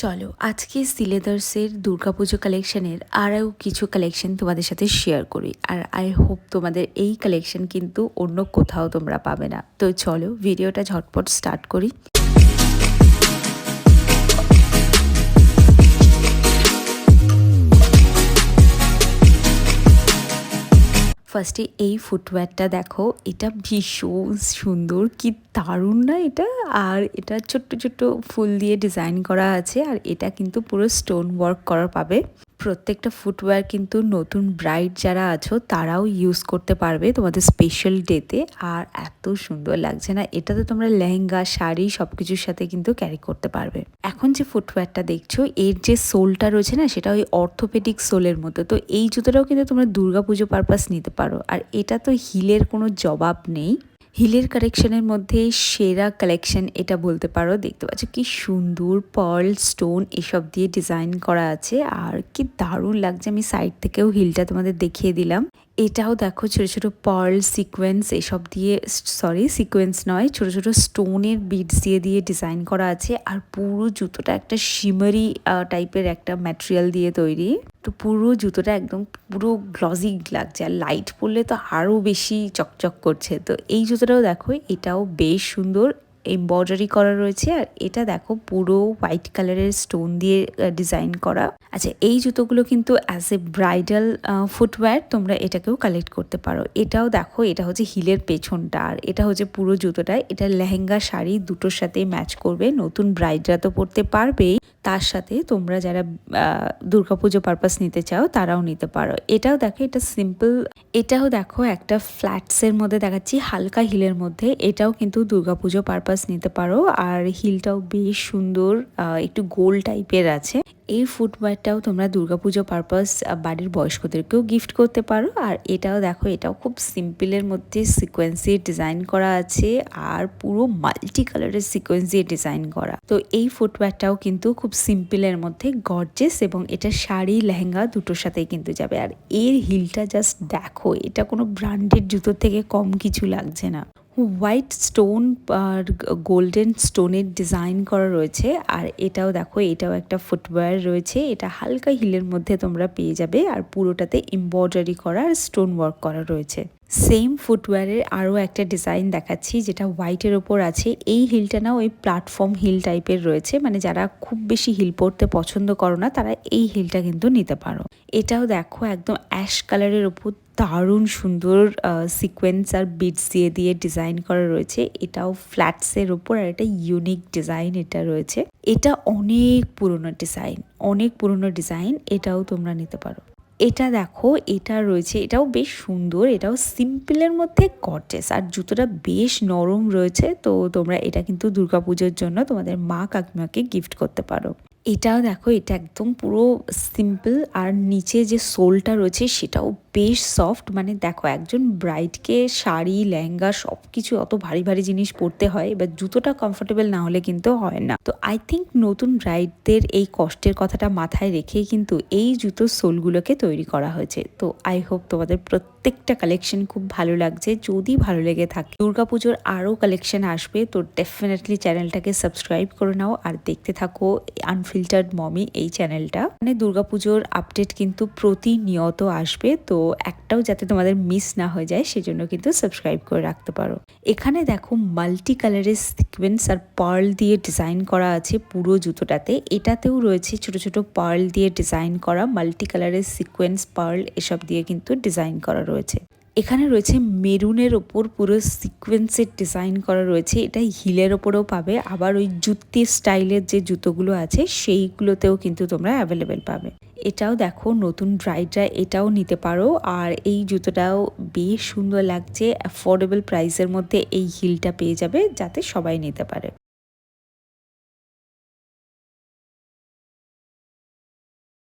চলো আজকে সিলেদার্সের দুর্গাপুজো কালেকশনের আরও কিছু কালেকশন তোমাদের সাথে শেয়ার করি। আর আই হোপ তোমাদের এই কালেকশন কিন্তু অন্য কোথাও তোমরা পাবে না। তো চলো ভিডিওটা ঝটপট স্টার্ট করি। ফার্স্টে এই ফুটওয়্যারটা দেখো, এটা ভীষণ সুন্দর, কি দারুণ না এটা। আর এটা ছোট্ট ছোট্ট ফুল দিয়ে ডিজাইন করা আছে, আর এটা কিন্তু পুরো স্টোন ওয়ার্ক করা পাবে। প্রত্যেকটা ফুটওয়্যার কিন্তু নতুন ব্রাইড যারা আছো তারাও ইউজ করতে পারবে তোমাদের স্পেশাল ডেতে। আর এত সুন্দর লাগছে না, এটাতে তোমরা লেহেঙ্গা, শাড়ি সব কিছুর সাথে কিন্তু ক্যারি করতে পারবে। এখন যে ফুটওয়্যারটা দেখছো, এর যে সোলটা রয়েছে না, সেটা ওই অর্থোপেডিক সোলের মতো। তো এই জুতোটাও কিন্তু তোমরা দুর্গাপুজো পারপাস নিতে পারো। আর এটা তো হিলের কোনো জবাব নেই। হিলের কালেকশনের মধ্যে সেরা কালেকশন এটা বলতে পারো। দেখতে পাচ্ছ কি সুন্দর পার্ল, স্টোন এসব দিয়ে ডিজাইন করা আছে, আর কি দারুণ লাগছে। আমি সাইড থেকেও হিলটা তোমাদের দেখিয়ে দিলাম। এটাও দেখো ছোট ছোট পার্ল, সিকোয়েন্স এসব দিয়ে, সরি সিকোয়েন্স নয়, ছোট ছোট স্টোনের বিডস দিয়ে দিয়ে ডিজাইন করা আছে। আর পুরো জুতোটা একটা শিমারি টাইপের একটা ম্যাটেরিয়াল দিয়ে তৈরি। তো পুরো জুতোটা একদম পুরো গ্লসি লাগছে, আর লাইট পরলে তো আরও বেশি চকচক করছে। তো এই জুতোটাও দেখো, এটাও বেশ সুন্দর এমব্রয়ডারি করা রয়েছে। আর এটা দেখো পুরো হোয়াইট কালারের স্টোন দিয়ে ডিজাইন করা। আচ্ছা, এই জুতোগুলো কিন্তু অ্যাজ এ ব্রাইডাল ফুটওয়্যার তোমরা এটাকেও কালেক্ট করতে পারো। এটাও দেখো, এটা হচ্ছে হিলের পেছনটা, আর এটা হচ্ছে পুরো জুতোটায়। এটা লেহেঙ্গা, শাড়ি দুটোর সাথে ম্যাচ করবে। নতুন ব্রাইডরা তো পরতে পারবেই, তার সাথে তোমরা যারা দুর্গাপুজো পারপাস নিতে চাও তারাও নিতে পারো। এটাও দেখো, এটা সিম্পল। এটাও দেখো একটা ফ্ল্যাটসের মধ্যে দেখাচ্ছি, হালকা হিলের মধ্যে। এটাও কিন্তু দুর্গাপুজো পারপাস নিতে পারো। আর হিলটাও বেশ সুন্দর, একটু গোল টাইপের আছে। এই ফুটওয়্যারটাও তোমরা দুর্গাপুজো পারপাস বাড়ির বয়স্কদেরকেও গিফট করতে পারো। আর এটাও দেখো, এটাও খুব সিম্পলের মধ্যে সিকোয়েন্সের ডিজাইন করা আছে, আর পুরো মাল্টি কালারের সিকোয়েন্স দিয়ে ডিজাইন করা। তো এই ফুটওয়্যারটাও কিন্তু খুব সিম্পলের মধ্যে গর্জেস, এবং এটা শাড়ি, লেহেঙ্গা দুটোর সাথেই কিন্তু যাবে। আর এর হিলটা জাস্ট দেখো, এটা কোনো ব্র্যান্ডেড জুতোর থেকে কম কিছু লাগছে না। হোয়াইট স্টোন আর গোল্ডেন স্টোনের ডিজাইন করা রয়েছে। আর এটাও দেখো, এটাও একটা ফুটওয়্যার রয়েছে। এটা হালকা হিলের মধ্যে তোমরা পেয়ে যাবে, আর পুরোটাতে এমব্রয়ডারি করা আর স্টোন ওয়ার্ক করা রয়েছে। সেম ফুটওয়্যারের আরও একটা ডিজাইন দেখাচ্ছি, যেটা হোয়াইটের ওপর আছে। এই হিলটা না ওই প্ল্যাটফর্ম হিল টাইপের রয়েছে, মানে যারা খুব বেশি হিল পরতে পছন্দ করো না, তারা এই হিলটা কিন্তু নিতে পারো। এটাও দেখো একদম অ্যাশ কালারের ওপর দারুণ সুন্দর সিকোয়েন্স আর বিটস দিয়ে দিয়ে ডিজাইন করা রয়েছে। এটাও ফ্ল্যাটসের ওপর, আর এটা ইউনিক ডিজাইন এটা রয়েছে। এটা অনেক পুরনো ডিজাইন, অনেক পুরনো ডিজাইন। এটাও তোমরা নিতে পারো। এটা দেখো, এটা রয়েছে, এটাও বেশ সুন্দর। এটাও সিম্পলের মধ্যে গর্জিয়াস, আর জুতোটা বেশ নরম রয়েছে। তো তোমরা এটা কিন্তু দুর্গাপুজোর জন্য তোমাদের মা কাকিমাকে গিফট করতে পারো। এটাও দেখো, এটা একদম পুরো সিম্পল, আর নিচে যে সোলটা রয়েছে সেটাও বেশ সফট। মানে দেখো, একজন ব্রাইডকে শাড়ি, লেহেঙ্গা সব কিছু অত ভারী ভারী জিনিস পরতে হয়, এবার জুতোটা কমফোর্টেবল না হলে কিন্তু হয় না। তো আই থিঙ্ক নতুন ব্রাইডদের এই কষ্টের কথাটা মাথায় রেখেই কিন্তু এই জুতোর সোলগুলোকে তৈরি করা হয়েছে। তো আই হোপ তোমাদের প্রত্যেকটা কালেকশন খুব ভালো লাগছে। যদি ভালো লেগে থাকে, দুর্গাপুজোর আরও কালেকশন আসবে, তো ডেফিনেটলি চ্যানেলটাকে সাবস্ক্রাইব করে নাও আর দেখতে থাকো আনফিল্টার্ড মমি এই চ্যানেলটা। মানে দুর্গাপুজোর আপডেট কিন্তু প্রতিনিয়ত আসবে, তো একটাও যাতে তোমাদের মিস না হয়ে যায় সেজন্য কিন্তু সাবস্ক্রাইব করে রাখতে পারো। এখানে দেখো মাল্টি কালারের সিকোয়েন্স আর পার্ল দিয়ে ডিজাইন করা আছে পুরো জুতোটাতে। এটাতেও রয়েছে ছোট ছোট পার্ল দিয়ে ডিজাইন করা, মাল্টি কালারের সিকোয়েন্স, পার্ল এসব দিয়ে কিন্তু ডিজাইন করা রয়েছে। এখানে রয়েছে মেরুনের ওপর পুরো সিকোয়েন্সের ডিজাইন করা রয়েছে। এটা হিলের ওপরেও পাবে, আবার ওই জুতি স্টাইলের যে জুতোগুলো আছে সেইগুলোতেও কিন্তু তোমরা অ্যাভেলেবেল পাবে। এটাও দেখো, নতুন ব্রাইডরা এটাও নিতে পারো। আর এই জুতোটাও বেশ সুন্দর লাগছে, অ্যাফোর্ডেবল প্রাইসের মধ্যে এই হিলটা পেয়ে যাবে, যাতে সবাই নিতে পারে।